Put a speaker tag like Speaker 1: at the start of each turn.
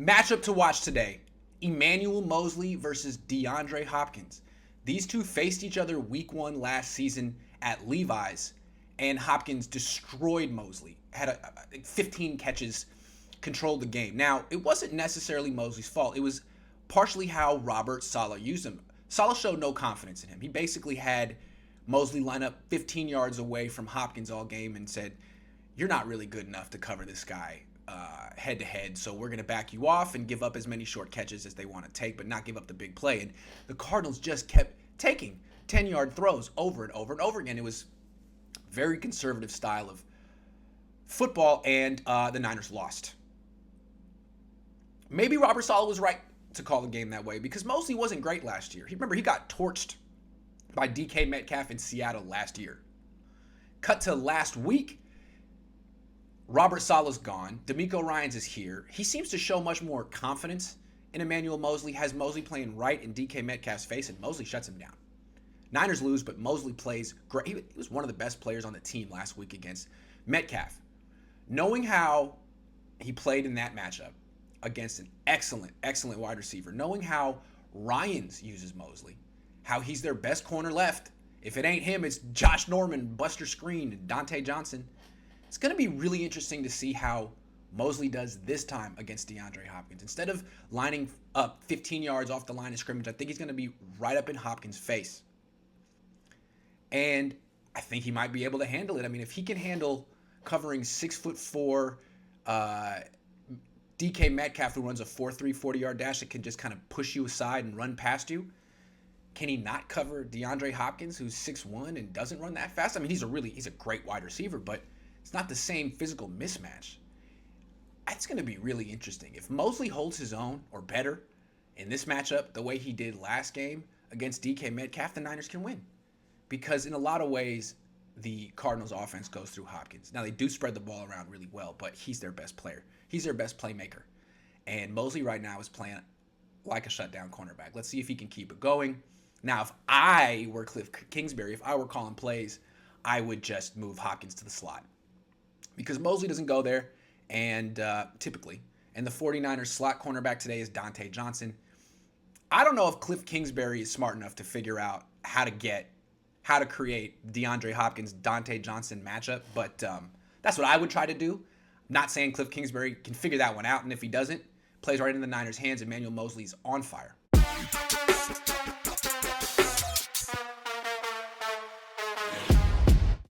Speaker 1: Matchup to watch today. Emmanuel Moseley versus DeAndre Hopkins. These two faced each other week 1 last season at Levi's, and Hopkins destroyed Moseley. Had 15 catches, controlled the game. Now, it wasn't necessarily Moseley's fault. It was partially how Robert Saleh used him. Saleh showed no confidence in him. He basically had Moseley line up 15 yards away from Hopkins all game and said, "You're not really good enough to cover this guy head to head, so we're going to back you off and give up as many short catches as they want to take, but not give up the big play." And the Cardinals just kept taking 10-yard throws over and over and over again. It was very conservative style of football, and the Niners lost. Maybe Robert Saleh was right to call the game that way because Moseley wasn't great last year. Remember, he got torched by DK Metcalf in Seattle last year. Cut to last week, Robert Saleh's gone. DeMeco Ryans is here. He seems to show much more confidence in Emmanuel Moseley, has Moseley playing right in DK Metcalf's face, and Moseley shuts him down. Niners lose, but Moseley plays great. He was one of the best players on the team last week against Metcalf. Knowing how he played in that matchup against an excellent wide receiver, knowing how Ryans uses Moseley, how he's their best corner left. If it ain't him, it's Josh Norman, Buster Screen, and Dante Johnson. It's going to be really interesting to see how Moseley does this time against DeAndre Hopkins. Instead of lining up 15 yards off the line of scrimmage, I think he's going to be right up in Hopkins' face. And I think he might be able to handle it. I mean, if he can handle covering 6'4", DK Metcalf, who runs a 4.3 40-yard dash that can just kind of push you aside and run past you, can he not cover DeAndre Hopkins, who's 6'1" and doesn't run that fast? I mean, he's a great wide receiver, but it's not the same physical mismatch. It's going to be really interesting. If Moseley holds his own or better in this matchup the way he did last game against DK Metcalf, the Niners can win. Because in a lot of ways, the Cardinals offense goes through Hopkins. Now, they do spread the ball around really well, but he's their best player. He's their best playmaker. And Moseley right now is playing like a shutdown cornerback. Let's see if he can keep it going. Now, if I were Cliff Kingsbury, if I were calling plays, I would just move Hopkins to the slot. Because Moseley doesn't go there, and typically. And the 49ers slot cornerback today is Dante Johnson. I don't know if Cliff Kingsbury is smart enough to figure out how to create DeAndre Hopkins, Dante Johnson matchup, but that's what I would try to do. Not saying Cliff Kingsbury can figure that one out, and if he doesn't, plays right in the Niners' hands. Emmanuel Moseley's on fire.